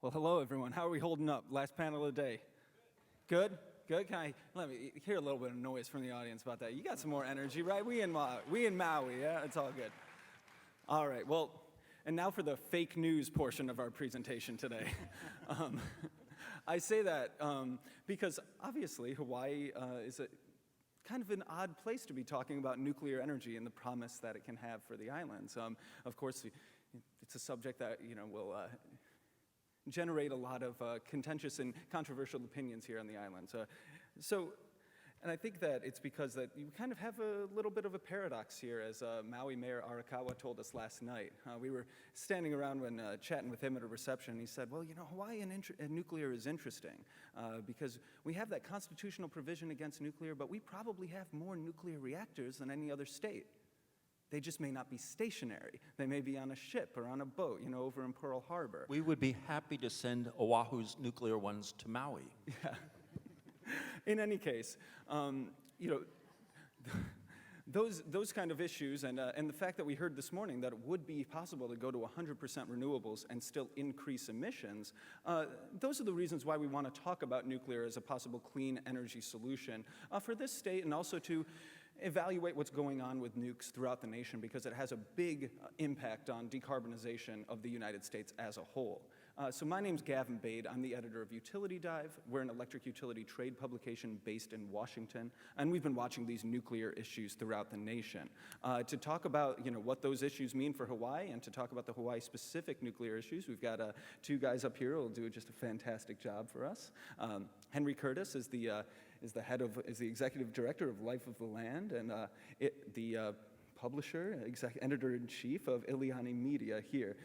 Well, hello, everyone. How are we holding up? Last panel of the day. Good? Good? Let me hear a little bit of noise from the audience about that. You got some more energy, right? We in Maui, yeah? It's all good. All right, well, and now for the fake news portion of our presentation today. I say that because obviously Hawaii is a kind of an odd place to be talking about nuclear energy and the promise that it can have for the islands. Of course, it's a subject that will generate a lot of contentious and controversial opinions here on the island. And I think that it's because that you kind of have a little bit of a paradox here, as Maui Mayor Arakawa told us last night. We were standing around when chatting with him at a reception, and he said, well, Hawaii and nuclear is interesting because we have that constitutional provision against nuclear, but we probably have more nuclear reactors than any other state. They just may not be stationary. They may be on a ship or on a boat, over in Pearl Harbor. We would be happy to send Oahu's nuclear ones to Maui. Yeah. In any case, those kind of issues and the fact that we heard this morning that it would be possible to go to 100% renewables and still increase emissions, those are the reasons why we want to talk about nuclear as a possible clean energy solution for this state, and also to evaluate what's going on with nukes throughout the nation, because it has a big impact on decarbonization of the United States as a whole. So my name's Gavin Bade. I'm the editor of Utility Dive. We're an electric utility trade publication based in Washington, and we've been watching these nuclear issues throughout the nation. To talk about what those issues mean for Hawaii, and to talk about the Hawaii-specific nuclear issues, we've got two guys up here who will do just a fantastic job for us. Henry Curtis is the executive director of Life of the Land, and the publisher, editor-in-chief of Iliani Media here.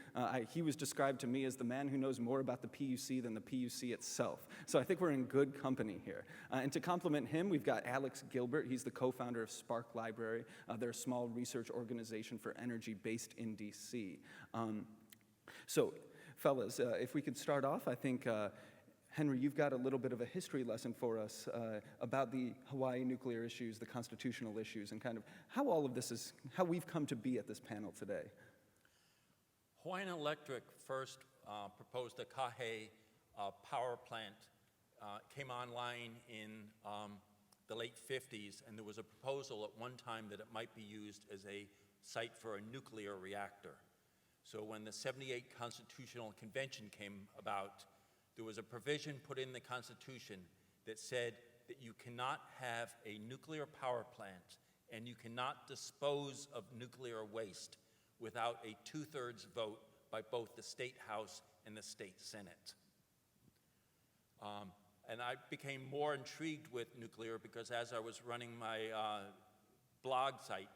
He was described to me as the man who knows more about the PUC than the PUC itself. So I think we're in good company here. And to complement him, we've got Alex Gilbert. He's the co-founder of Spark Library. They're a small research organization for energy based in DC. So, fellas, if we could start off, I think Henry, you've got a little bit of a history lesson for us about the Hawaii nuclear issues, the constitutional issues, and kind of how all of this is, how we've come to be at this panel today. Hawaiian Electric first proposed a Kahe power plant, came online in the late 50s, and there was a proposal at one time that it might be used as a site for a nuclear reactor. So when the '78 Constitutional Convention came about, there was a provision put in the Constitution that said that you cannot have a nuclear power plant and you cannot dispose of nuclear waste without a 2/3 vote by both the State House and the State Senate. And I became more intrigued with nuclear because as I was running my blog site,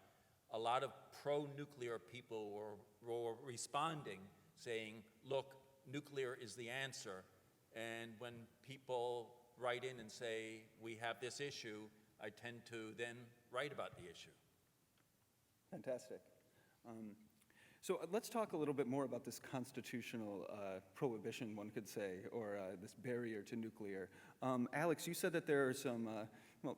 a lot of pro-nuclear people were responding, saying, look, nuclear is the answer. And when people write in and say, we have this issue, I tend to then write about the issue. Fantastic. So let's talk a little bit more about this constitutional prohibition, one could say, or this barrier to nuclear. Alex, you said that there are some,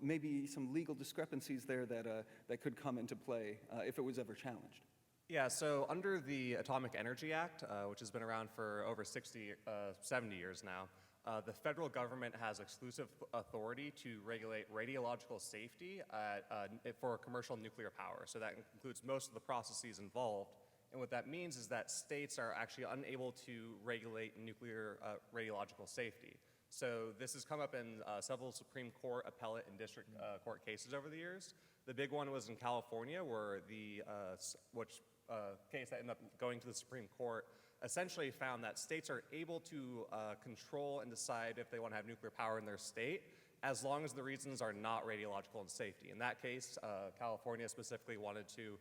maybe some legal discrepancies there that could come into play if it was ever challenged. Yeah, so under the Atomic Energy Act, which has been around for over 70 years now, the federal government has exclusive authority to regulate radiological safety for commercial nuclear power. So that includes most of the processes involved. And what that means is that states are actually unable to regulate nuclear radiological safety. So this has come up in several Supreme Court appellate and district court cases over the years. The big one was in California, where the case that ended up going to the Supreme Court essentially found that states are able to control and decide if they want to have nuclear power in their state as long as the reasons are not radiological and safety. In that case, California specifically wanted to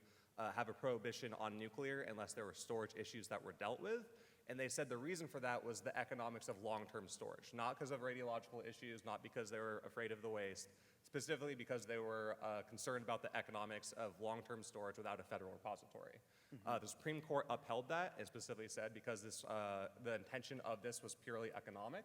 have a prohibition on nuclear unless there were storage issues that were dealt with. And they said the reason for that was the economics of long-term storage, not because of radiological issues, not because they were afraid of the waste, specifically because they were concerned about the economics of long-term storage without a federal repository. The Supreme Court upheld that and specifically said because the intention of this was purely economic,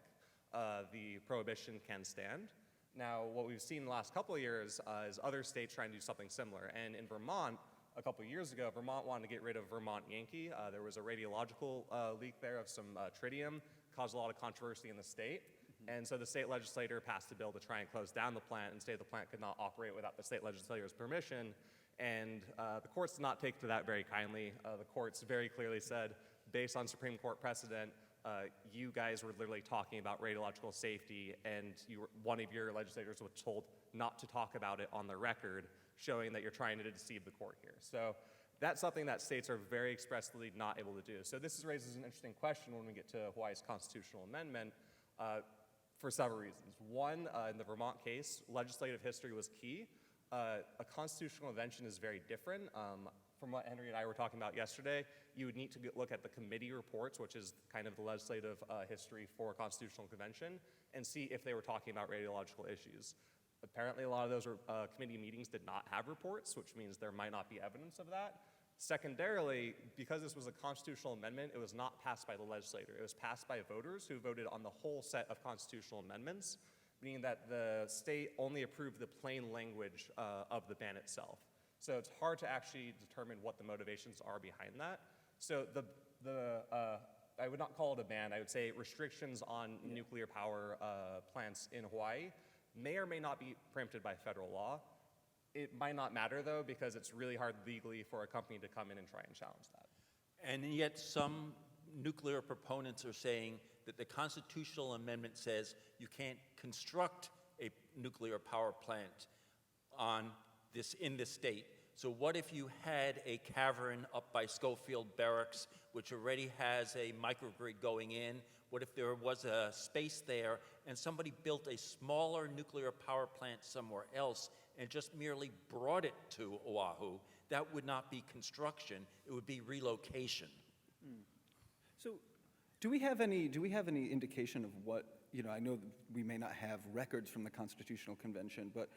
the prohibition can stand. Now, what we've seen in the last couple of years is other states trying to do something similar. And in Vermont, a couple of years ago, Vermont wanted to get rid of Vermont Yankee. There was a radiological leak there of some tritium caused a lot of controversy in the state. And so the state legislature passed a bill to try and close down the plant and say the plant could not operate without the state legislature's permission. And the courts did not take to that very kindly. The courts very clearly said, based on Supreme Court precedent, you guys were literally talking about radiological safety, and one of your legislators was told not to talk about it on the record, showing that you're trying to deceive the court here. So that's something that states are very expressly not able to do. So this raises an interesting question when we get to Hawaii's constitutional amendment for several reasons. One, in the Vermont case, legislative history was key. A constitutional convention is very different. From what Henry and I were talking about yesterday, you would need to look at the committee reports, which is kind of the legislative history for a constitutional convention, and see if they were talking about radiological issues. Apparently, a lot of those committee meetings did not have reports, which means there might not be evidence of that. Secondarily, because this was a constitutional amendment, it was not passed by the legislature. It was passed by voters who voted on the whole set of constitutional amendments, meaning that the state only approved the plain language of the ban itself. So it's hard to actually determine what the motivations are behind that. So I would not call it a ban. I would say restrictions on nuclear power plants in Hawaii may or may not be preempted by federal law. It might not matter, though, because it's really hard legally for a company to come in and try and challenge that. And yet some nuclear proponents are saying that the constitutional amendment says you can't construct a nuclear power plant in this state. So what if you had a cavern up by Schofield Barracks, which already has a microgrid going in? What if there was a space there and somebody built a smaller nuclear power plant somewhere else and just merely brought it to Oahu? That would not be construction, it would be relocation. So do we have any indication of what, I know that we may not have records from the Constitutional Convention, but,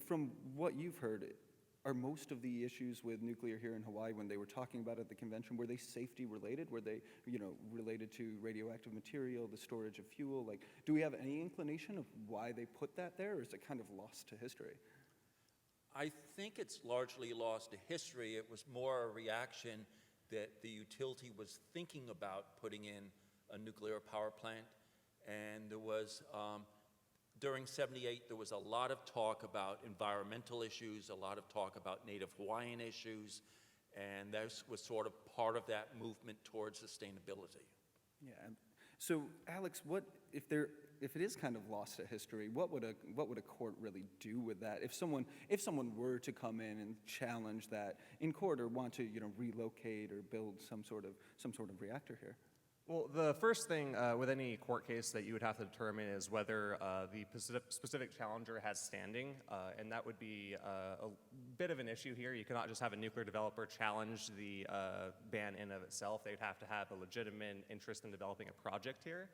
from what you've heard, are most of the issues with nuclear here in Hawaii, when they were talking about it at the convention, were they safety related? Were they, related to radioactive material, the storage of fuel? Like, do we have any inclination of why they put that there, or is it kind of lost to history? I think it's largely lost to history. It was more a reaction that the utility was thinking about putting in a nuclear power plant. And there was, during '78, there was a lot of talk about environmental issues, a lot of talk about Native Hawaiian issues, and that was sort of part of that movement towards sustainability. Yeah. So, Alex, what if it is kind of lost to history? What would a court really do with that? If someone were to come in and challenge that in court, or want to relocate or build some sort of reactor here? Well, the first thing with any court case that you would have to determine is whether the specific challenger has standing, and that would be a bit of an issue here. You cannot just have a nuclear developer challenge the ban in of itself. They'd have to have a legitimate interest in developing a project here.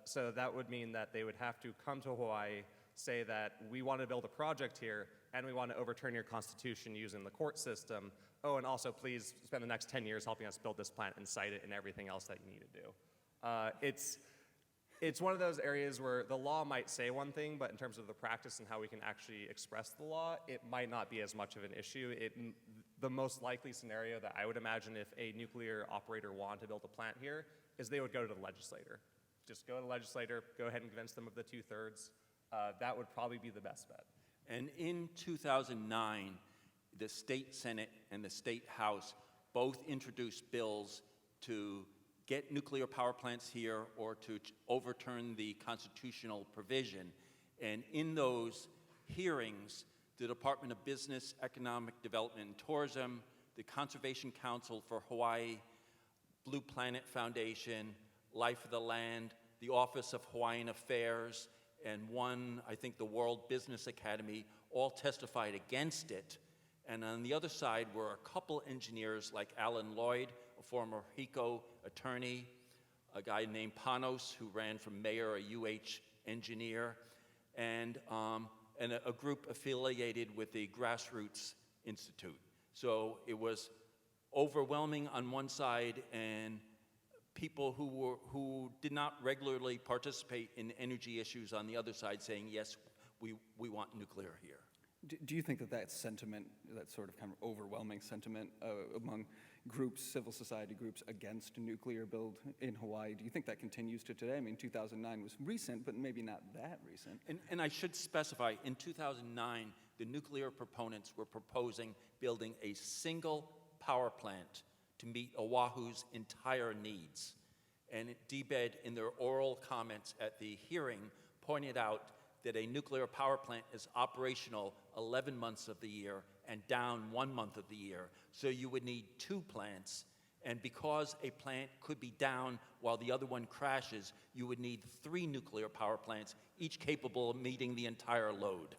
So that would mean that they would have to come to Hawaii, say that we want to build a project here, and we want to overturn your constitution using the court system. Oh, and also please spend the next 10 years helping us build this plant and site it and everything else that you need to do. It's one of those areas where the law might say one thing, but in terms of the practice and how we can actually express the law, it might not be as much of an issue. The most likely scenario that I would imagine if a nuclear operator wanted to build a plant here is they would go to the legislator. Just go to the legislator, go ahead and convince them of the 2/3. That would probably be the best bet. And in 2009, the state Senate and the state House both introduced bills to get nuclear power plants here or to overturn the constitutional provision. And in those hearings, the Department of Business, Economic Development and Tourism, the Conservation Council for Hawaii, Blue Planet Foundation, Life of the Land, the Office of Hawaiian Affairs, and I think the World Business Academy, all testified against it. And on the other side were a couple engineers like Alan Lloyd, a former HECO attorney, a guy named Panos, who ran for mayor, a UH engineer, and a group affiliated with the Grassroots Institute. So it was overwhelming on one side, and people who did not regularly participate in energy issues on the other side saying, yes, we want nuclear here. Do you think that that sentiment, that sort of kind of overwhelming sentiment among groups, civil society groups against nuclear build in Hawaii, do you think that continues to today? I mean, 2009 was recent, but maybe not that recent. And I should specify, in 2009, the nuclear proponents were proposing building a single power plant to meet Oahu's entire needs. And DBED, in their oral comments at the hearing, pointed out that a nuclear power plant is operational 11 months of the year and down 1 month of the year. So you would need 2 plants. And because a plant could be down while the other one crashes, you would need 3 nuclear power plants, each capable of meeting the entire load.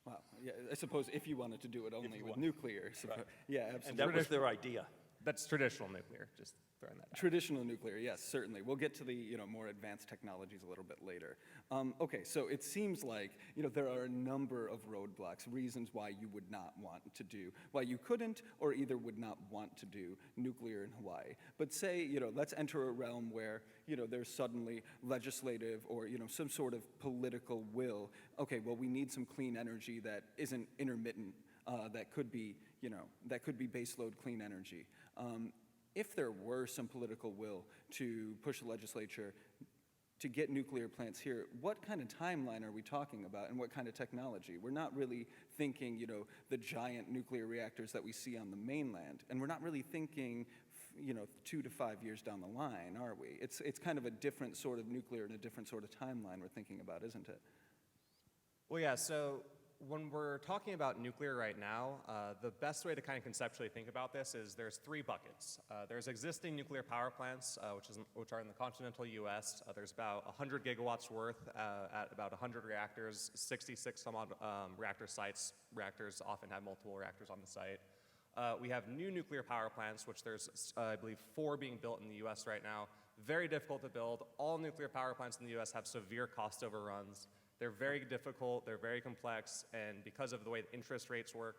Wow, yeah, I suppose if you wanted to do it only with nuclear. Right. Yeah, absolutely. And that was their idea. That's traditional nuclear, just throwing that out. Traditional nuclear, yes, certainly. We'll get to the more advanced technologies a little bit later. Okay, so it seems like there are a number of roadblocks, reasons why you would not want to do, why you couldn't or either would not want to do nuclear in Hawaii. But say, let's enter a realm where there's suddenly legislative or some sort of political will. Okay, well, we need some clean energy that isn't intermittent, that could be baseload clean energy. If there were some political will to push the legislature to get nuclear plants here, what kind of timeline are we talking about and what kind of technology? We're not really thinking, the giant nuclear reactors that we see on the mainland, and we're not really thinking, 2 to 5 years down the line, are we? It's kind of a different sort of nuclear and a different sort of timeline we're thinking about, isn't it? Well, yeah, so when we're talking about nuclear right now, the best way to kind of conceptually think about this is there's 3 buckets. There's existing nuclear power plants, which are in the continental U.S. There's about 100 gigawatts worth at about 100 reactors, 66 some odd reactor sites. Reactors often have multiple reactors on the site. We have new nuclear power plants, which there's, I believe, 4 being built in the U.S. right now. Very difficult to build. All nuclear power plants in the U.S. have severe cost overruns. They're very difficult, they're very complex, and because of the way the interest rates work,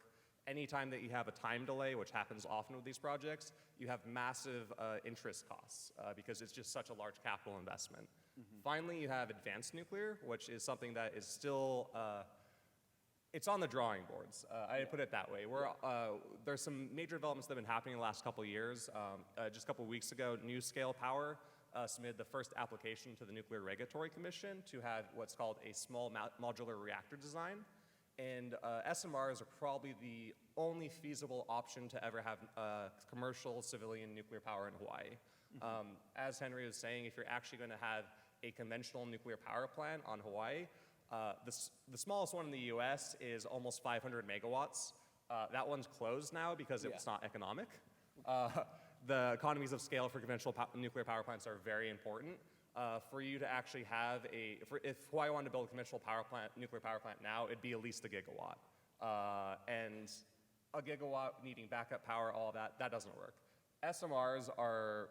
anytime that you have a time delay, which happens often with these projects, you have massive interest costs because it's just such a large capital investment. Mm-hmm. Finally, you have advanced nuclear, which is something that is still, it's on the drawing boards. I'd put it that way. There's some major developments that have been happening in the last couple of years. Just a couple of weeks ago, NuScale Power submitted the first application to the Nuclear Regulatory Commission to have what's called a small modular reactor design. And SMRs are probably the only feasible option to ever have commercial civilian nuclear power in Hawaii. Mm-hmm. As Henry was saying, if you're actually going to have a conventional nuclear power plant on Hawaii, the smallest one in the US is almost 500 megawatts. That one's closed now because it's not economic. The economies of scale for conventional nuclear power plants are very important. For you to actually have if Hawaii wanted to build a conventional nuclear power plant now, it'd be at least a gigawatt. And a gigawatt needing backup power, all of that doesn't work. SMRs are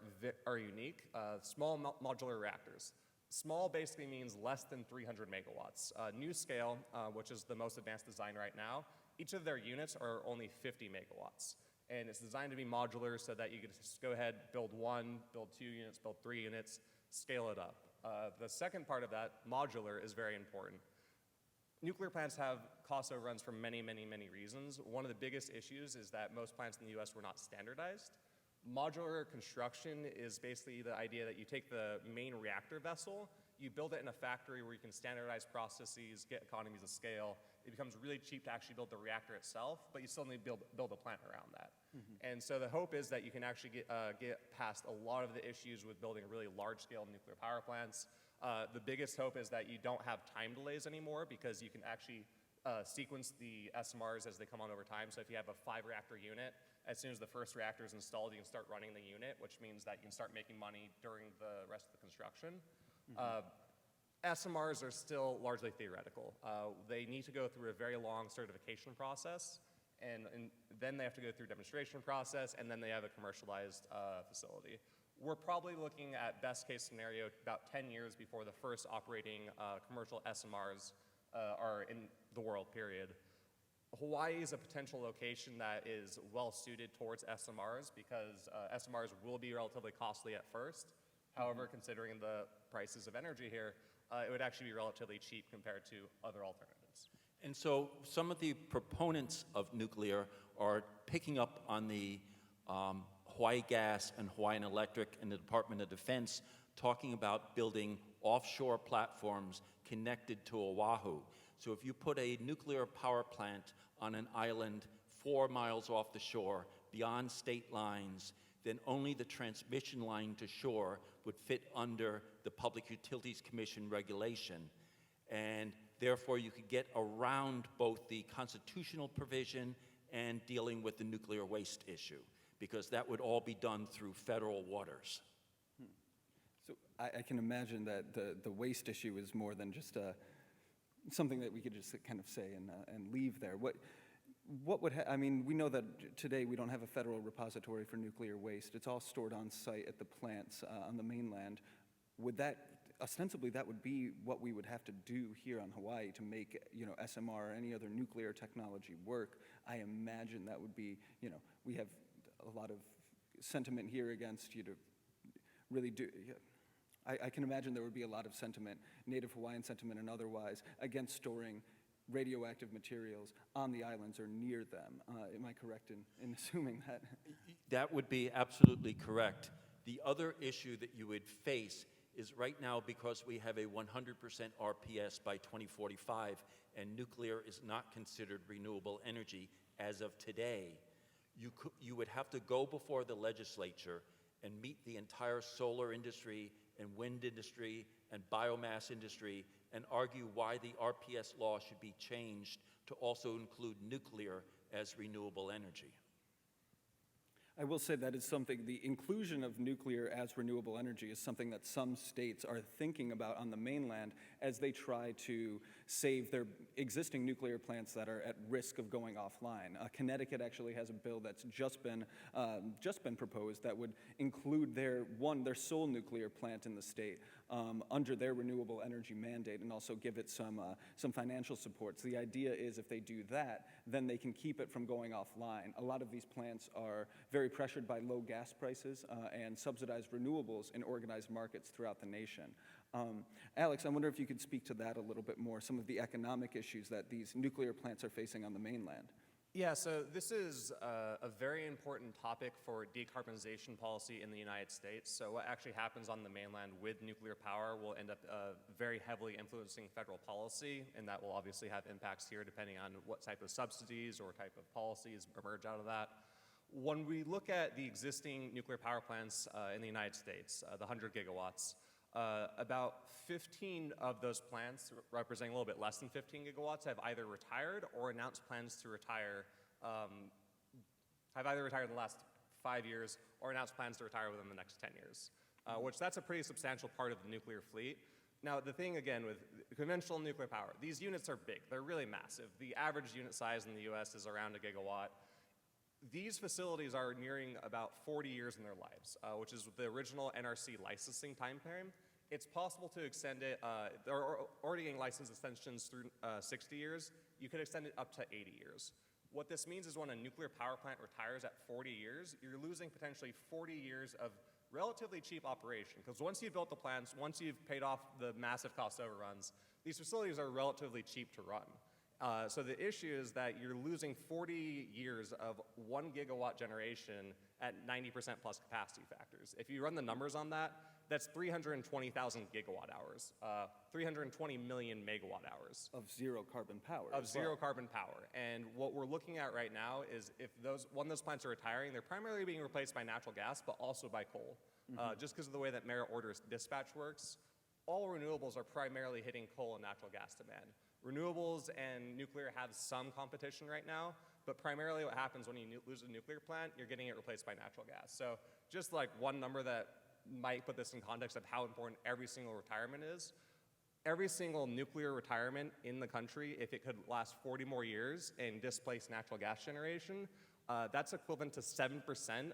unique, small modular reactors. Small basically means less than 300 megawatts. NuScale, which is the most advanced design right now, each of their units are only 50 megawatts. And it's designed to be modular so that you can just go ahead, build 1, build 2 units, build 3 units, scale it up. The second part of that, modular, is very important. Nuclear plants have cost overruns for many, many, many reasons. One of the biggest issues is that most plants in the US were not standardized. Modular construction is basically the idea that you take the main reactor vessel, you build it in a factory where you can standardize processes, get economies of scale. It becomes really cheap to actually build the reactor itself, but you still need to build a plant around that. Mm-hmm. And so the hope is that you can actually get past a lot of the issues with building really large-scale nuclear power plants. The biggest hope is that you don't have time delays anymore because you can actually sequence the SMRs as they come on over time. So if you have a 5-reactor unit, as soon as the first reactor is installed, you can start running the unit, which means that you can start making money during the rest of the construction. Mm-hmm. SMRs are still largely theoretical. They need to go through a very long certification process, and then they have to go through a demonstration process, and then they have a commercialized facility. We're probably looking at best case scenario about 10 years before the first operating commercial SMRs are in the world, period. Hawaii is a potential location that is well suited towards SMRs because SMRs will be relatively costly at first. However, considering the prices of energy here, it would actually be relatively cheap compared to other alternatives. And so some of the proponents of nuclear are picking up on the Hawaii Gas and Hawaiian Electric and the Department of Defense talking about building offshore platforms connected to Oahu. So if you put a nuclear power plant on an island 4 miles off the shore, beyond state lines, then only the transmission line to shore would fit under the Public Utilities Commission regulation. And therefore, you could get around both the constitutional provision and dealing with the nuclear waste issue, because that would all be done through federal waters. So I can imagine that the waste issue is more than just something that we could just kind of say and leave there. What would I mean, we know that today we don't have a federal repository for nuclear waste. It's all stored on site at the plants on the mainland. Would that, ostensibly, that would be what we would have to do here on Hawaii to make, SMR or any other nuclear technology work. I imagine that would be, we have a lot of sentiment here against you to really do. I can imagine there would be a lot of sentiment, Native Hawaiian sentiment and otherwise, against storing radioactive materials on the islands or near them. Am I correct in assuming that? That would be absolutely correct. The other issue that you would face is right now, because we have a 100% RPS by 2045 and nuclear is not considered renewable energy as of today, you would have to go before the legislature and meet the entire solar industry and wind industry and biomass industry and argue why the RPS law should be changed to also include nuclear as renewable energy. I will say that is something, the inclusion of nuclear as renewable energy is something that some states are thinking about on the mainland as they try to save their existing nuclear plants that are at risk of going offline. Connecticut actually has a bill that's just been proposed that would include their sole nuclear plant in the state under their renewable energy mandate and also give it some financial support. So the idea is if they do that, then they can keep it from going offline. A lot of these plants are very pressured by low gas prices and subsidized renewables in organized markets throughout the nation. Alex, I wonder if you could speak to that a little bit more, some of the economic issues that these nuclear plants are facing on the mainland. Yeah, so this is a very important topic for decarbonization policy in the United States. So what actually happens on the mainland with nuclear power will end up very heavily influencing federal policy, and that will obviously have impacts here depending on what type of subsidies or type of policies emerge out of that. When we look at the existing nuclear power plants in the United States, the 100 gigawatts, about 15 of those plants, representing a little bit less than 15 gigawatts, have either retired or announced plans to retire, have either retired in the last 5 years or announced plans to retire within the next 10 years, which that's a pretty substantial part of the nuclear fleet. Now, the thing, again, with conventional nuclear power, these units are big. They're really massive. The average unit size in the U.S. is around a gigawatt. These facilities are nearing about 40 years in their lives, which is the original NRC licensing time frame. It's possible to extend it. There are already getting license extensions through 60 years. You could extend it up to 80 years. What this means is when a nuclear power plant retires at 40 years, you're losing potentially 40 years of relatively cheap operation. Because once you've built the plants, once you've paid off the massive cost overruns, these facilities are relatively cheap to run. So the issue is that you're losing 40 years of 1 gigawatt generation at 90% plus capacity factors. If you run the numbers on that, that's 320,000 gigawatt hours, 320 million megawatt hours. Of zero carbon power. Of zero carbon power. And what we're looking at right now is if when those plants are retiring, they're primarily being replaced by natural gas, but also by coal. Just because of the way that merit order dispatch works, all renewables are primarily hitting coal and natural gas demand. Renewables and nuclear have some competition right now, but primarily what happens when you lose a nuclear plant, you're getting it replaced by natural gas. So just like one number that might put this in context of how important every single retirement is, every single nuclear retirement in the country, if it could last 40 more years and displace natural gas generation, that's equivalent to 7%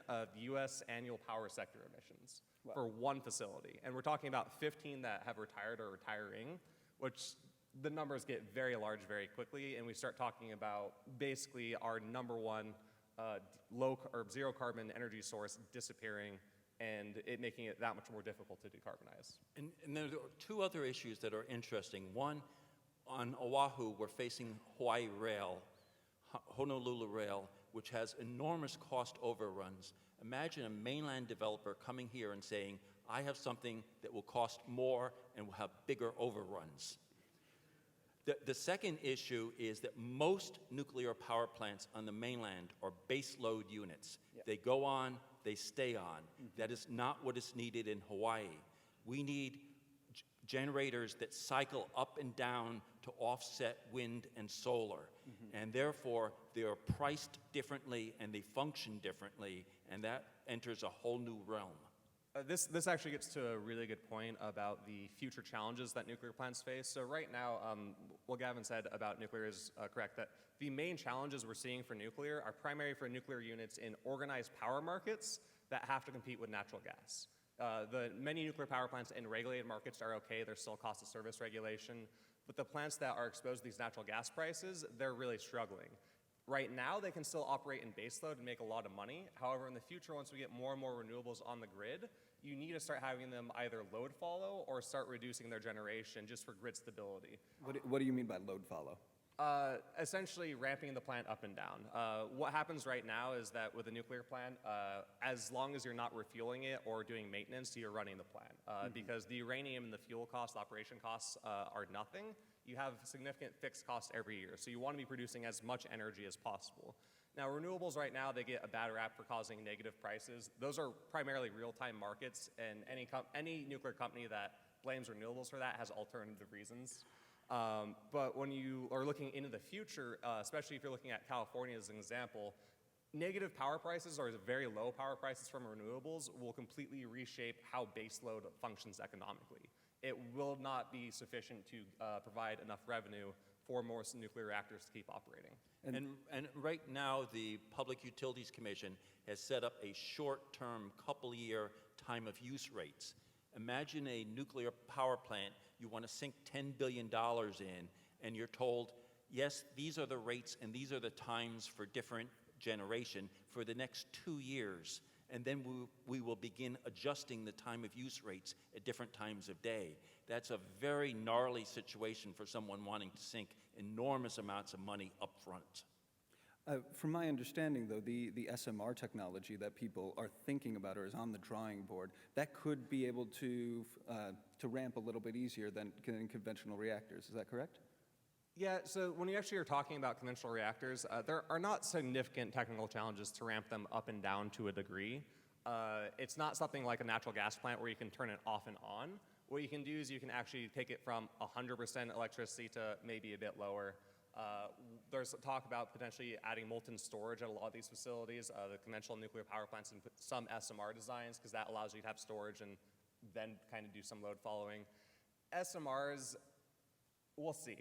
of US annual power sector emissions for one facility. And we're talking about 15 that have retired or retiring, which the numbers get very large very quickly, and we start talking about basically our number one low or zero carbon energy source disappearing and it making it that much more difficult to decarbonize. And there are two other issues that are interesting. One, on Oahu, we're facing Hawaii Rail, Honolulu Rail, which has enormous cost overruns. Imagine a mainland developer coming here and saying, I have something that will cost more and will have bigger overruns. The second issue is that most nuclear power plants on the mainland are base load units. Yep. They go on, they stay on. That is not what is needed in Hawaii. We need generators that cycle up and down to offset wind and solar. And therefore, they are priced differently and they function differently, and that enters a whole new realm. This actually gets to a really good point about the future challenges that nuclear plants face. So right now, what Gavin said about nuclear is correct, that the main challenges we're seeing for nuclear are primary for nuclear units in organized power markets that have to compete with natural gas. The many nuclear power plants in regulated markets are okay, there's still cost of service regulation, but the plants that are exposed to these natural gas prices, they're really struggling. Right now, they can still operate in baseload and make a lot of money. However, in the future, once we get more and more renewables on the grid, you need to start having them either load follow or start reducing their generation just for grid stability. What do you mean by load follow? Essentially ramping the plant up and down. What happens right now is that with a nuclear plant, as long as you're not refueling it or doing maintenance, you're running the plant. Because the uranium and the fuel costs, operation costs are nothing. You have significant fixed costs every year. So you want to be producing as much energy as possible. Now, renewables right now, they get a bad rap for causing negative prices. Those are primarily real-time markets, and any nuclear company that blames renewables for that has alternative reasons. But when you are looking into the future, especially if you're looking at California as an example, negative power prices or very low power prices from renewables will completely reshape how baseload functions economically. It will not be sufficient to provide enough revenue for more nuclear reactors to keep operating. And right now, the Public Utilities Commission has set up a short-term, couple-year time of use rates. Imagine a nuclear power plant, you want to sink $10 billion in, and you're told, yes, these are the rates and these are the times for different generation for the next 2 years. And then we will begin adjusting the time of use rates at different times of day. That's a very gnarly situation for someone wanting to sink enormous amounts of money up front. From my understanding, though, the SMR technology that people are thinking about or is on the drawing board, that could be able to ramp a little bit easier than conventional reactors. Is that correct? Yeah, so when you actually are talking about conventional reactors, there are not significant technical challenges to ramp them up and down to a degree. It's not something like a natural gas plant where you can turn it off and on. What you can do is you can actually take it from 100% electricity to maybe a bit lower. There's talk about potentially adding molten storage at a lot of these facilities, the conventional nuclear power plants, and some SMR designs, because that allows you to have storage and then kind of do some load following. SMRs, we'll see.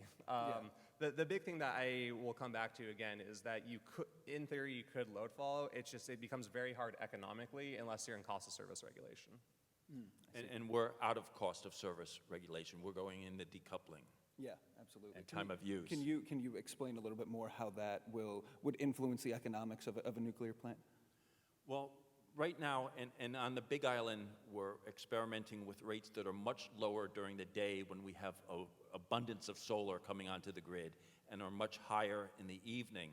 The big thing that I will come back to again is that you could, in theory, you could load follow. It's just it becomes very hard economically unless you're in cost of service regulation. And we're out of cost of service regulation. We're going into decoupling. Yeah, absolutely. And time of use. Can you explain a little bit more how that would influence the economics of a nuclear plant? Well, right now, and on the Big Island, we're experimenting with rates that are much lower during the day when we have an abundance of solar coming onto the grid, and are much higher in the evening.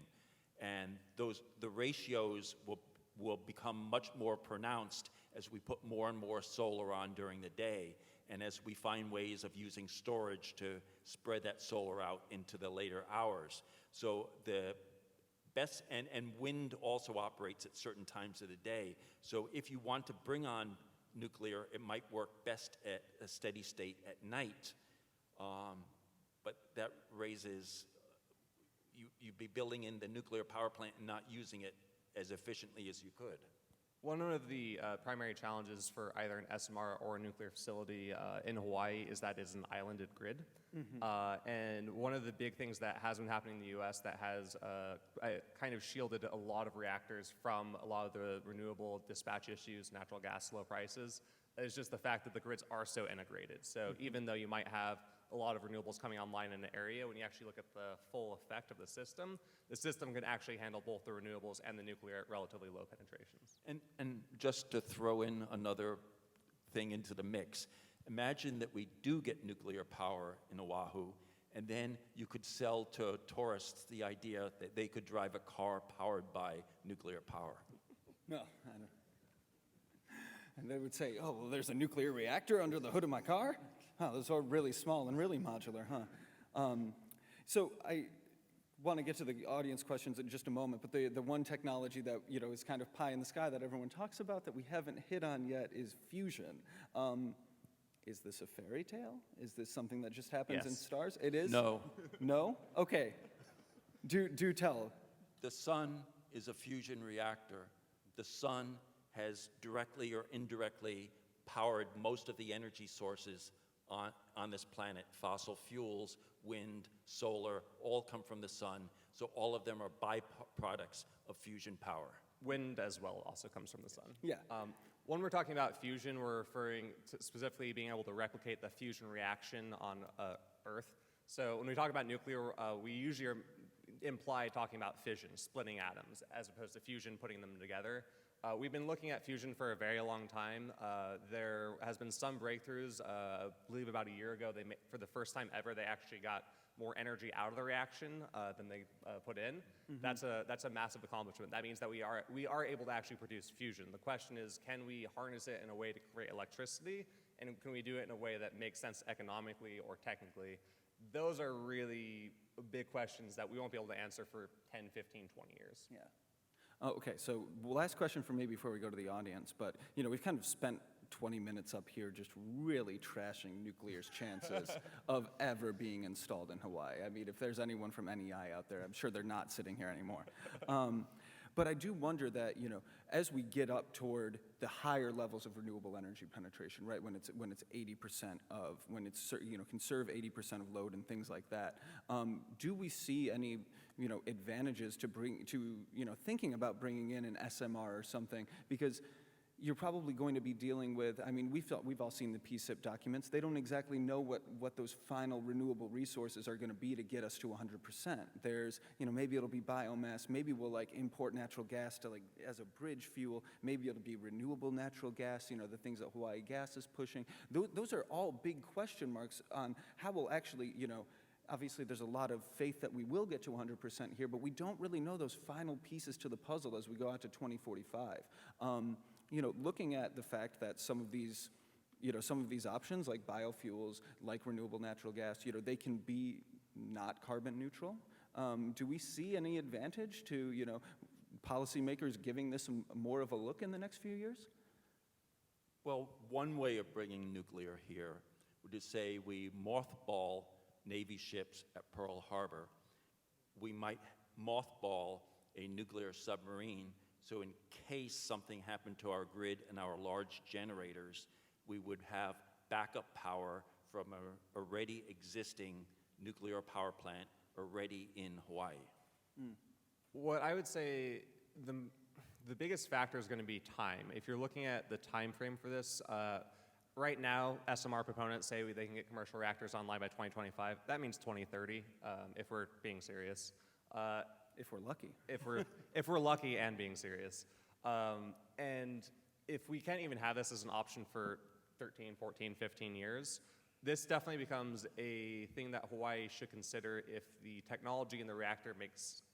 And the ratios will become much more pronounced as we put more and more solar on during the day, and as we find ways of using storage to spread that solar out into the later hours. So the best, and wind also operates at certain times of the day. So if you want to bring on nuclear, it might work best at a steady state at night. But that raises, you'd be building in the nuclear power plant and not using it as efficiently as you could. One of the primary challenges for either an SMR or a nuclear facility in Hawaii is that it's an islanded grid. And one of the big things that has been happening in the U.S. that has kind of shielded a lot of reactors from a lot of the renewable dispatch issues, natural gas low prices, is just the fact that the grids are so integrated. So even though you might have a lot of renewables coming online in an area, when you actually look at the full effect of the system can actually handle both the renewables and the nuclear at relatively low penetrations. And just to throw in another thing into the mix, imagine that we do get nuclear power in Oahu, and then you could sell to tourists the idea that they could drive a car powered by nuclear power. No, I don't. And they would say, oh, well, there's a nuclear reactor under the hood of my car? Oh, those are really small and really modular, huh? So I want to get to the audience questions in just a moment, but the one technology that, is kind of pie in the sky that everyone talks about that we haven't hit on yet is fusion. Is this a fairy tale? Is this something that just happens in Yes. stars? It is? No. No? Okay. Do tell. The sun is a fusion reactor. The sun has directly or indirectly powered most of the energy sources on this planet. Fossil fuels, wind, solar, all come from the sun. So all of them are byproducts of fusion power. Wind as well also comes from the sun. Yeah. When we're talking about fusion, we're referring to specifically being able to replicate the fusion reaction on Earth. So when we talk about nuclear, we usually imply talking about fission, splitting atoms, as opposed to fusion, putting them together. We've been looking at fusion for a very long time. There has been some breakthroughs. I believe about a year ago, for the first time ever, they actually got more energy out of the reaction than they put in. Mm-hmm. That's a massive accomplishment. That means that we are able to actually produce fusion. The question is, can we harness it in a way to create electricity, and can we do it in a way that makes sense economically or technically? Those are really big questions that we won't be able to answer for 10, 15, 20 years. Yeah. Oh, okay, so last question for me before we go to the audience, but we've kind of spent 20 minutes up here just really trashing nuclear's chances of ever being installed in Hawaii. I mean, if there's anyone from NEI out there, I'm sure they're not sitting here anymore. But I do wonder that, as we get up toward the higher levels of renewable energy penetration, right, when it's 80% of, when it's, can serve 80% of load and things like that, do we see any, advantages to thinking about bringing in an SMR or something? Because you're probably going to be dealing with, I mean, we've all seen the PSIP documents. They don't exactly know what those final renewable resources are going to be to get us to 100%. There's, maybe it'll be biomass. Maybe we'll import natural gas to as a bridge fuel. Maybe it'll be renewable natural gas, the things that Hawaii Gas is pushing. Those are all big question marks on how we'll actually, obviously there's a lot of faith that we will get to 100% here, but we don't really know those final pieces to the puzzle as we go out to 2045. Looking at the fact that some of these options like biofuels, like renewable natural gas, they can be not carbon neutral. Do we see any advantage to, policymakers giving this more of a look in the next few years? Well, one way of bringing nuclear here would be to say we mothball Navy ships at Pearl Harbor. We might mothball a nuclear submarine, so in case something happened to our grid and our large generators, we would have backup power from a already existing nuclear power plant already in Hawaii. Mm. What I would say, the biggest factor is going to be time. If you're looking at the time frame for this, right now, SMR proponents say they can get commercial reactors online by 2025. That means 2030, if we're being serious. If we're lucky. If we're lucky and being serious. And if we can't even have this as an option for 13, 14, 15 years, this definitely becomes a thing that Hawaii should consider if the technology in the reactor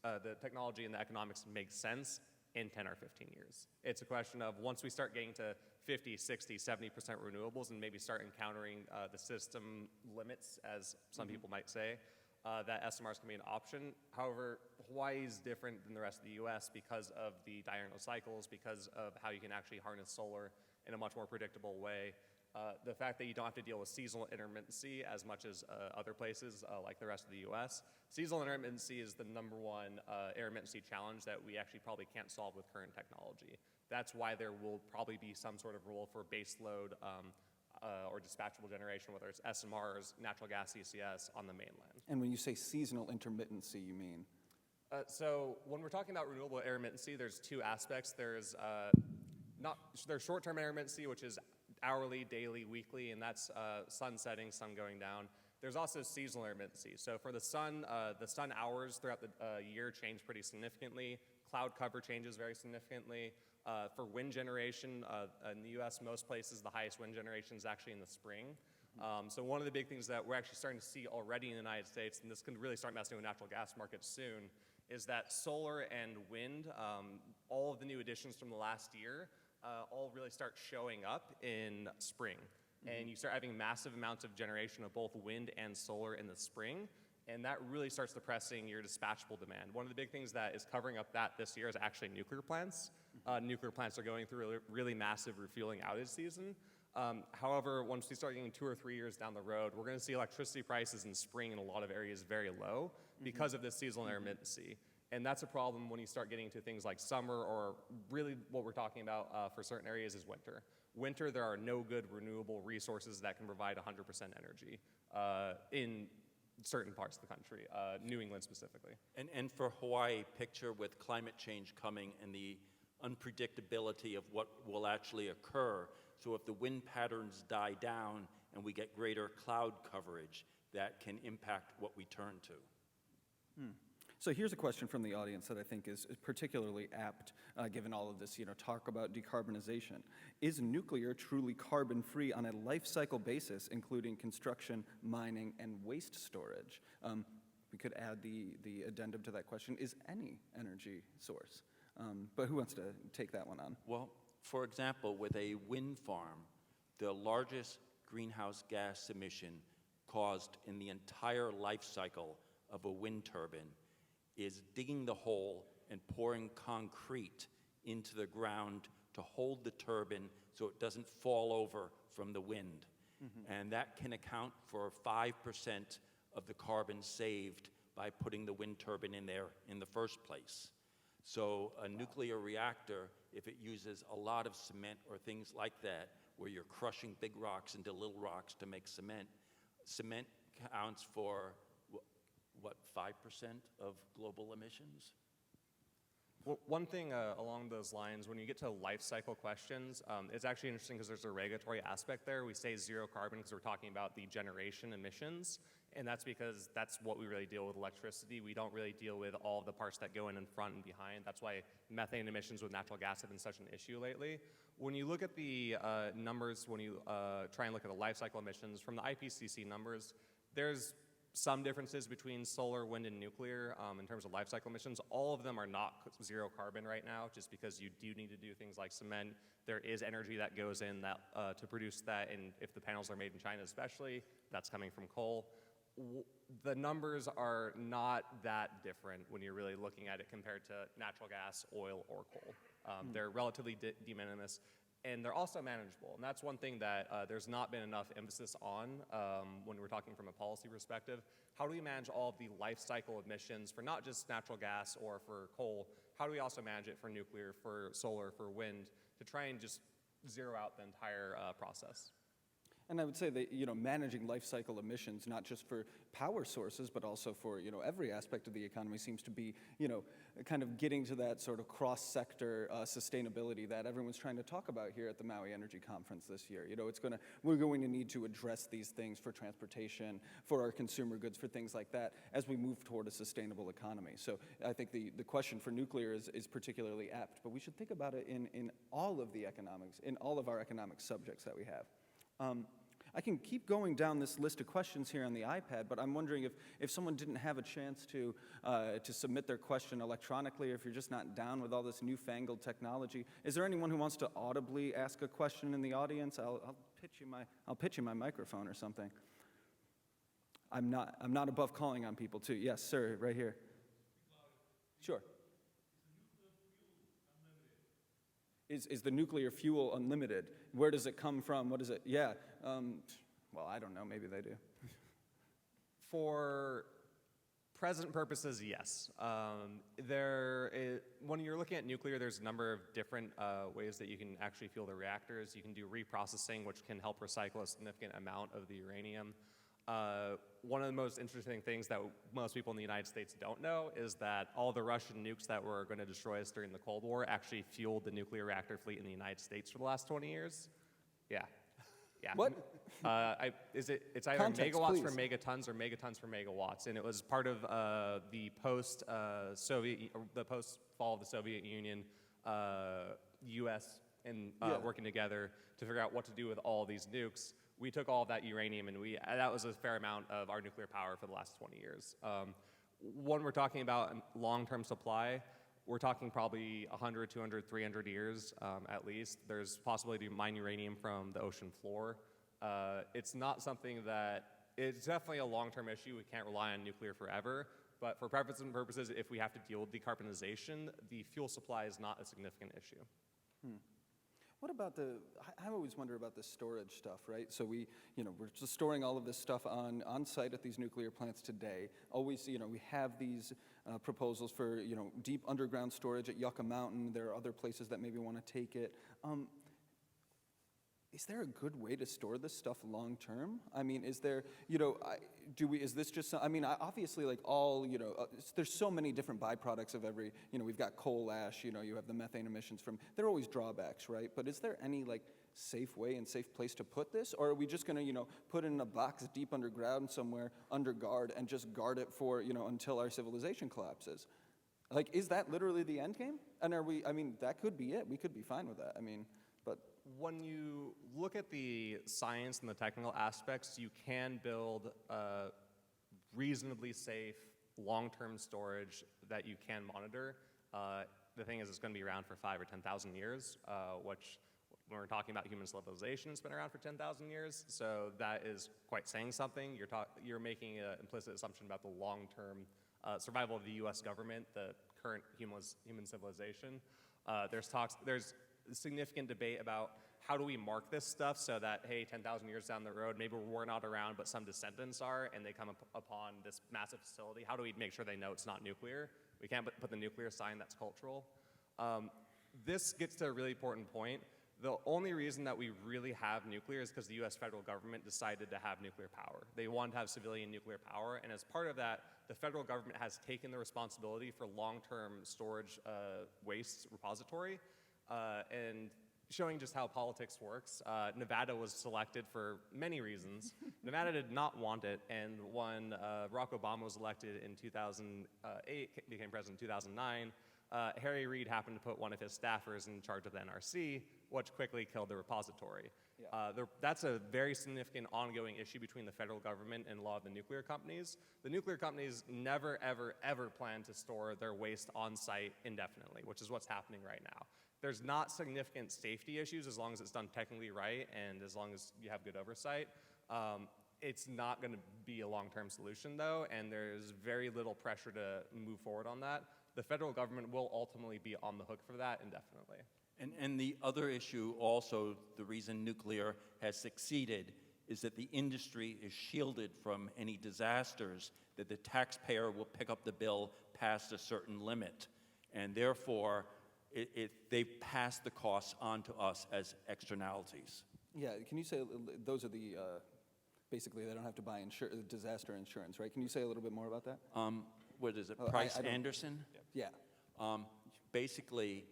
the technology and the economics makes sense in 10 or 15 years. It's a question of once we start getting to 50, 60, 70% renewables and maybe start encountering the system limits, as some people might say, that SMRs can be an option. However, Hawaii is different than the rest of the US because of the diurnal cycles, because of how you can actually harness solar in a much more predictable way. The fact that you don't have to deal with seasonal intermittency as much as other places like the rest of the US. Seasonal intermittency is the number one intermittency challenge that we actually probably can't solve with current technology. That's why there will probably be some sort of rule for base load or dispatchable generation, whether it's SMRs, natural gas CCS on the mainland. And when you say seasonal intermittency, you mean? So when we're talking about renewable intermittency, there's two aspects. There's short-term intermittency, which is hourly, daily, weekly, and that's sun setting, sun going down. There's also seasonal intermittency. So for the sun hours throughout the year change pretty significantly. Cloud cover changes very significantly. For wind generation, in the US, most places, the highest wind generation is actually in the spring. So one of the big things that we're actually starting to see already in the United States, and this can really start messing with natural gas markets soon, is that solar and wind, all of the new additions from the last year, all really start showing up in spring. And you start having massive amounts of generation of both wind and solar in the spring, and that really starts depressing your dispatchable demand. One of the big things that is covering up that this year is actually nuclear plants. Nuclear plants are going through a really massive refueling outage season. However, once we start getting 2 or 3 years down the road, we're going to see electricity prices in spring in a lot of areas very low because of this seasonal intermittency. And that's a problem when you start getting to things like summer, or really what we're talking about for certain areas is winter. Winter, there are no good renewable resources that can provide 100% energy in certain parts of the country, New England specifically. And for Hawaii, picture with climate change coming and the unpredictability of what will actually occur. So if the wind patterns die down and we get greater cloud coverage, that can impact what we turn to. So here's a question from the audience that I think is particularly apt, given all of this, talk about decarbonization. Is nuclear truly carbon-free on a life cycle basis, including construction, mining, and waste storage? We could add the addendum to that question: is any energy source? But who wants to take that one on? Well, for example, with a wind farm, the largest greenhouse gas emission caused in the entire life cycle of a wind turbine is digging the hole and pouring concrete into the ground to hold the turbine so it doesn't fall over from the wind. And that can account for 5% of the carbon saved by putting the wind turbine in there in the first place. So a nuclear reactor, if it uses a lot of cement or things like that, where you're crushing big rocks into little rocks to make cement, cement counts for, what, 5% of global emissions? Well, one thing along those lines, when you get to life cycle questions, it's actually interesting because there's a regulatory aspect there. We say zero carbon because we're talking about the generation emissions, and that's because that's what we really deal with electricity. We don't really deal with all of the parts that go in front and behind. That's why methane emissions with natural gas have been such an issue lately. When you look at the numbers, when you try and look at the life cycle emissions from the IPCC numbers, there's some differences between solar, wind, and nuclear in terms of life cycle emissions. All of them are not zero carbon right now, just because you do need to do things like cement. There is energy that goes in that to produce that, and if the panels are made in China especially, that's coming from coal. The numbers are not that different when you're really looking at it compared to natural gas, oil, or coal. They're relatively de minimis, and they're also manageable. And that's one thing that there's not been enough emphasis on when we're talking from a policy perspective. How do we manage all of the life cycle emissions for not just natural gas or for coal? How do we also manage it for nuclear, for solar, for wind, to try and just zero out the entire process? And I would say that, managing life cycle emissions, not just for power sources, but also for, every aspect of the economy seems to be, kind of getting to that sort of cross-sector sustainability that everyone's trying to talk about here at the Maui Energy Conference this year. We're going to need to address these things for transportation, for our consumer goods, for things like that, as we move toward a sustainable economy. So I think the question for nuclear is particularly apt, but we should think about it in all of the economics, in all of our economic subjects that we have. I can keep going down this list of questions here on the iPad, but I'm wondering if someone didn't have a chance to submit their question electronically, or if you're just not down with all this newfangled technology, is there anyone who wants to audibly ask a question in the audience? I'll pitch you my microphone or something. I'm not above calling on people too. Yes, sir, right here. Sure. Is the nuclear fuel unlimited? Where does it come from? What is it? Yeah. Well, I don't know. Maybe they do. For present purposes, yes. When you're looking at nuclear, there's a number of different ways that you can actually fuel the reactors. You can do reprocessing, which can help recycle a significant amount of the uranium. One of the most interesting things that most people in the United States don't know is that all the Russian nukes that were going to destroy us during the Cold War actually fueled the nuclear reactor fleet in the United States for the last 20 years. Yeah. What? It's either Context, megawatts please. for megatons or megatons for megawatts, and it was part of the post-fall of the Soviet Union, U.S. and working together to figure out what to do with all these nukes. we took all of that uranium and that was a fair amount of our nuclear power for the last 20 years. When we're talking about long-term supply, we're talking probably 100, 200, 300 years at least. There's possibility to mine uranium from the ocean floor. It's not something that, it's definitely a long-term issue. We can't rely on nuclear forever. But for preference and purposes, if we have to deal with decarbonization, the fuel supply is not a significant issue. What about I always wonder about the storage stuff, right? So we're just storing all of this stuff on site at these nuclear plants today. Always, we have these proposals for, deep underground storage at Yucca Mountain. There are other places that maybe want to take it. Is there a good way to store this stuff long term? I mean, is there, is this just, obviously like there's so many different byproducts of every, we've got coal ash, you have the methane emissions there are always drawbacks, right? But is there any like safe way and safe place to put this? Or are we just gonna, put it in a box deep underground somewhere under guard and just guard it for, until our civilization collapses? Like, is that literally the end game? And that could be it. We could be fine with that. But when you look at the science and the technical aspects, you can build reasonably safe long-term storage that you can monitor. The thing is, it's going to be around for 5,000 or 10,000 years, which when we're talking about human civilization, it's been around for 10,000 years. So that is quite saying something. You're making an implicit assumption about the long-term survival of the U.S. government, the current human civilization. There's significant debate about how do we mark this stuff so that, hey, 10,000 years down the road, maybe we're not around, but some descendants are, and they come upon this massive facility. How do we make sure they know it's not nuclear? We can't put the nuclear sign, that's cultural. This gets to a really important point. The only reason that we really have nuclear is because the US federal government decided to have nuclear power. They wanted to have civilian nuclear power, and as part of that, the federal government has taken the responsibility for long-term storage waste repository. And showing just how politics works, Nevada was selected for many reasons. Nevada did not want it, and when Barack Obama was elected in 2008, became president in 2009, Harry Reid happened to put one of his staffers in charge of the NRC, which quickly killed the repository. Yeah. That's a very significant ongoing issue between the federal government and a lot of the nuclear companies. The nuclear companies never, ever, ever plan to store their waste on site indefinitely, which is what's happening right now. There's not significant safety issues as long as it's done technically right and as long as you have good oversight. It's not going to be a long-term solution, though, and there's very little pressure to move forward on that. The federal government will ultimately be on the hook for that indefinitely. And the other issue also, the reason nuclear has succeeded is that the industry is shielded from any disasters, that the taxpayer will pick up the bill past a certain limit, and therefore they pass the costs on to us as externalities. Yeah, can you say, those are the, basically they don't have to buy disaster insurance, right? Can you say a little bit more about that? What is it, Price Anderson? Yeah. Basically,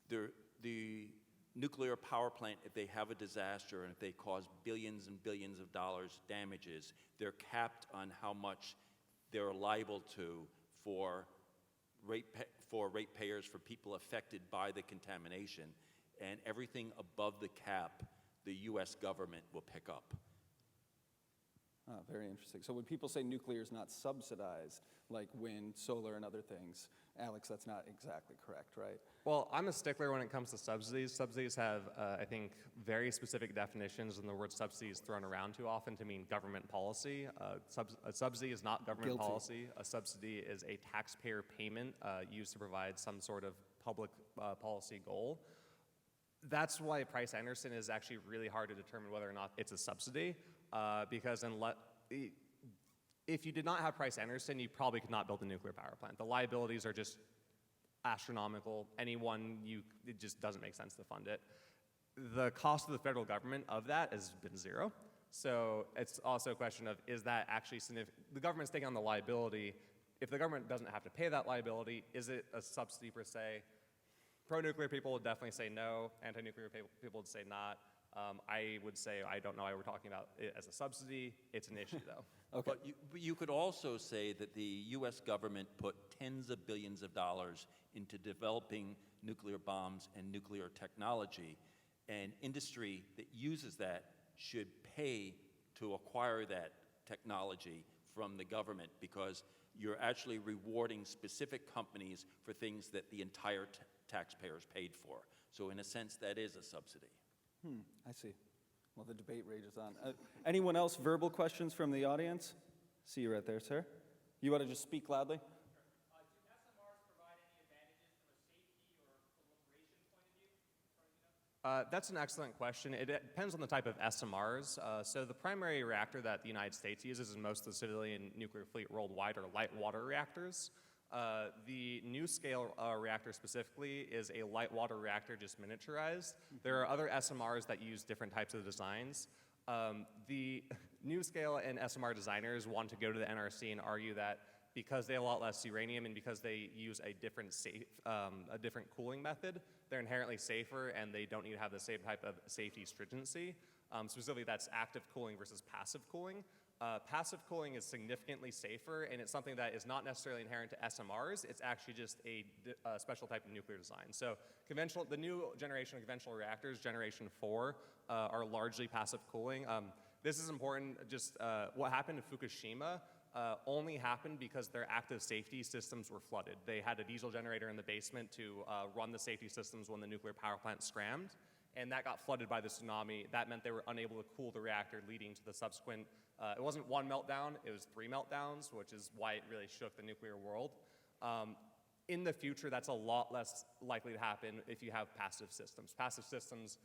the nuclear power plant, if they have a disaster and if they cause billions and billions of dollars damages, they're capped on how much they're liable to for ratepayers, for people affected by the contamination, and everything above the cap, the U.S. government will pick up. Oh, very interesting. So when people say nuclear is not subsidized, like wind, solar, and other things, Alex, that's not exactly correct, right? Well, I'm a stickler when it comes to subsidies. Subsidies have, I think, very specific definitions, and the word subsidy is thrown around too often to mean government policy. A subsidy is not government policy. A subsidy is a taxpayer payment used to provide some sort of public policy goal. That's why Price Anderson is actually really hard to determine whether or not it's a subsidy, because if you did not have Price Anderson, you probably could not build a nuclear power plant. The liabilities are just astronomical. It just doesn't make sense to fund it. The cost of the federal government of that has been zero. So it's also a question of, is that actually significant? The government's taking on the liability. If the government doesn't have to pay that liability, is it a subsidy per se? Pro-nuclear people would definitely say no. Anti-nuclear people would say not. I would say I don't know why we're talking about it as a subsidy. It's an issue, though. Okay. But you could also say that the U.S. government put tens of billions of dollars into developing nuclear bombs and nuclear technology, and industry that uses that should pay to acquire that technology from the government, because you're actually rewarding specific companies for things that the entire taxpayers paid for. So in a sense, that is a subsidy. I see. Well, the debate rages on. Anyone else, verbal questions from the audience? See you right there, sir. You want to just speak loudly? Do SMRs provide any advantages from a safety or proliferation point of view? That's an excellent question. It depends on the type of SMRs. So the primary reactor that the United States uses in most of the civilian nuclear fleet worldwide are light water reactors. The NuScale reactor specifically is a light water reactor, just miniaturized. There are other SMRs that use different types of designs. The NuScale and SMR designers want to go to the NRC and argue that because they have a lot less uranium and because they use a different cooling method, they're inherently safer and they don't need to have the same type of safety stringency. Specifically, that's active cooling versus passive cooling. Passive cooling is significantly safer, and it's something that is not necessarily inherent to SMRs. It's actually just a special type of nuclear design. So the new generation of conventional reactors, generation 4, are largely passive cooling. This is important. Just what happened in Fukushima only happened because their active safety systems were flooded. They had a diesel generator in the basement to run the safety systems when the nuclear power plant scrammed, and that got flooded by the tsunami. That meant they were unable to cool the reactor, leading to the subsequent, it wasn't one meltdown, it was 3 meltdowns, which is why it really shook the nuclear world. In the future, that's a lot less likely to happen if you have passive systems. Passive systems,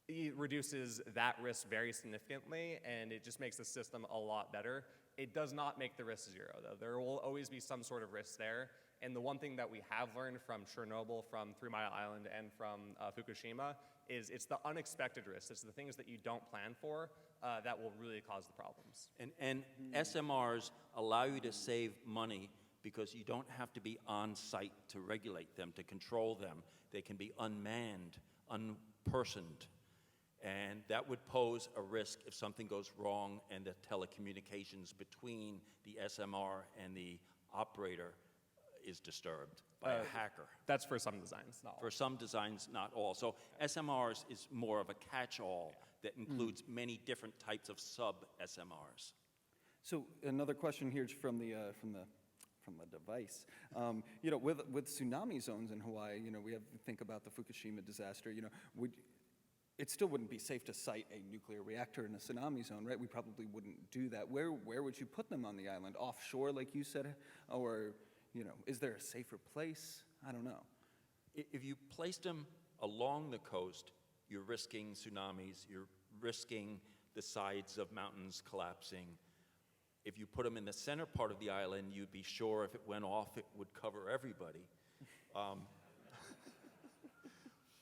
it reduces that risk very significantly, and it just makes the system a lot better. It does not make the risk zero, though. There will always be some sort of risk there. And the one thing that we have learned from Chernobyl, from 3 Mile Island, and from Fukushima is it's the unexpected risks. It's the things that you don't plan for that will really cause the problems. And SMRs allow you to save money because you don't have to be on site to regulate them, to control them. They can be unmanned, unpersoned. And that would pose a risk if something goes wrong and the telecommunications between the SMR and the operator is disturbed by a hacker. That's for some designs, not all. For some designs, not all. So SMRs is more of a catch-all that includes many different types of sub-SMRs. So another question here from the device. With tsunami zones in Hawaii, we have to think about the Fukushima disaster. It still wouldn't be safe to site a nuclear reactor in a tsunami zone, right? We probably wouldn't do that. Where would you put them on the island? Offshore, like you said, or is there a safer place? I don't know. If you placed them along the coast, you're risking tsunamis, you're risking the sides of mountains collapsing. If you put them in the center part of the island, you'd be sure if it went off, it would cover everybody.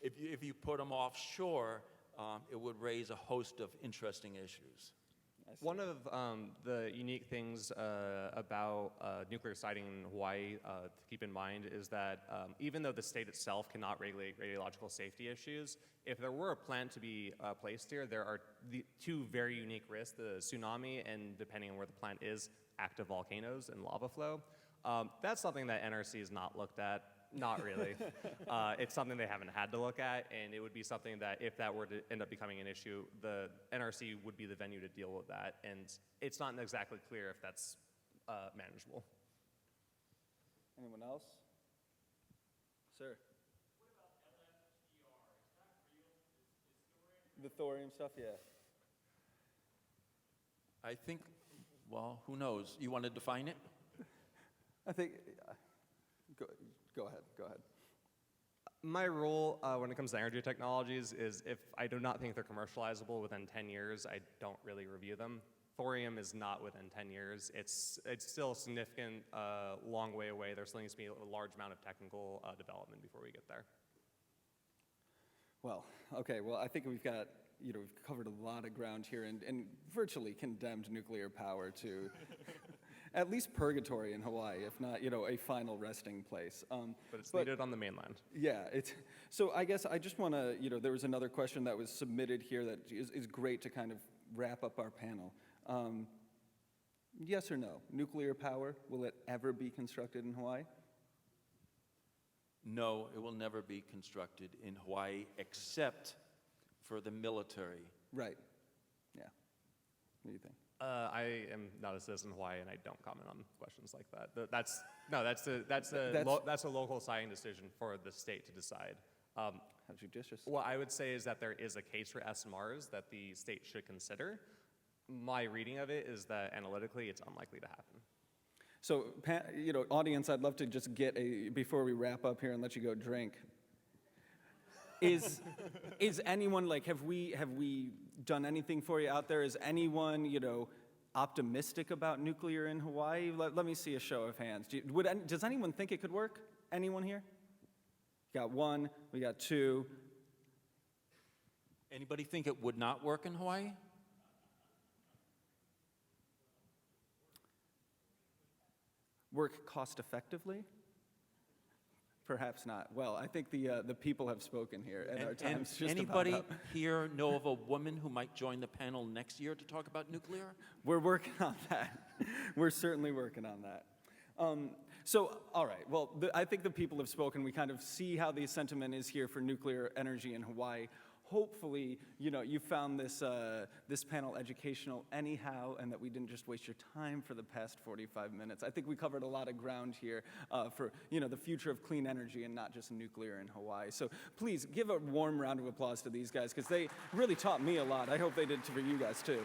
If you put them offshore, it would raise a host of interesting issues. One of the unique things about nuclear siting in Hawaii to keep in mind is that even though the state itself cannot regulate radiological safety issues, if there were a plant to be placed here, there are the 2 very unique risks: the tsunami and, depending on where the plant is, active volcanoes and lava flow. That's something that NRC has not looked at. Not really. It's something they haven't had to look at, and it would be something that if that were to end up becoming an issue, the NRC would be the venue to deal with that, and it's not exactly clear if that's manageable. Anyone else? Sir? What about LFTR? Is that real? Is The thorium stuff, yeah. I think, well, who knows? You want to define it? I think, go ahead. My rule when it comes to energy technologies is if I do not think they're commercializable within 10 years, I don't really review them. Thorium is not within 10 years. It's still a significant, long way away. There still needs to be a large amount of technical development before we get there. Well, okay, well, I think we've got, we've covered a lot of ground here and virtually condemned nuclear power to at least purgatory in Hawaii, if not, a final resting place. But it's needed on the mainland. Yeah, so I guess I just want to, there was another question that was submitted here that is great to kind of wrap up our panel. Yes or no, nuclear power, will it ever be constructed in Hawaii? No, it will never be constructed in Hawaii except for the military. Right. Yeah. What do you think? I am not a citizen of Hawaii, and I don't comment on questions like that. That's a local signing decision for the state to decide. How judicious. What I would say is that there is a case for SMRs that the state should consider. My reading of it is that analytically, it's unlikely to happen. So, audience, I'd love to just get before we wrap up here and let you go drink. Is anyone, like, have we done anything for you out there? Is anyone, optimistic about nuclear in Hawaii? Let me see a show of hands. Does anyone think it could work? Anyone here? Got one, we got two. Anybody think it would not work in Hawaii? Work cost effectively? Perhaps not. Well, I think the people have spoken here, and our time's just anybody about up. here know of a woman who might join the panel next year to talk about nuclear? We're working on that. We're certainly working on that. So, all right. Well, I think the people have spoken. We kind of see how the sentiment is here for nuclear energy in Hawaii. Hopefully, you found this panel educational anyhow, and that we didn't just waste your time for the past 45 minutes. I think we covered a lot of ground here for the future of clean energy and not just nuclear in Hawaii. So please give a warm round of applause to these guys, because they really taught me a lot. I hope they did for you guys too.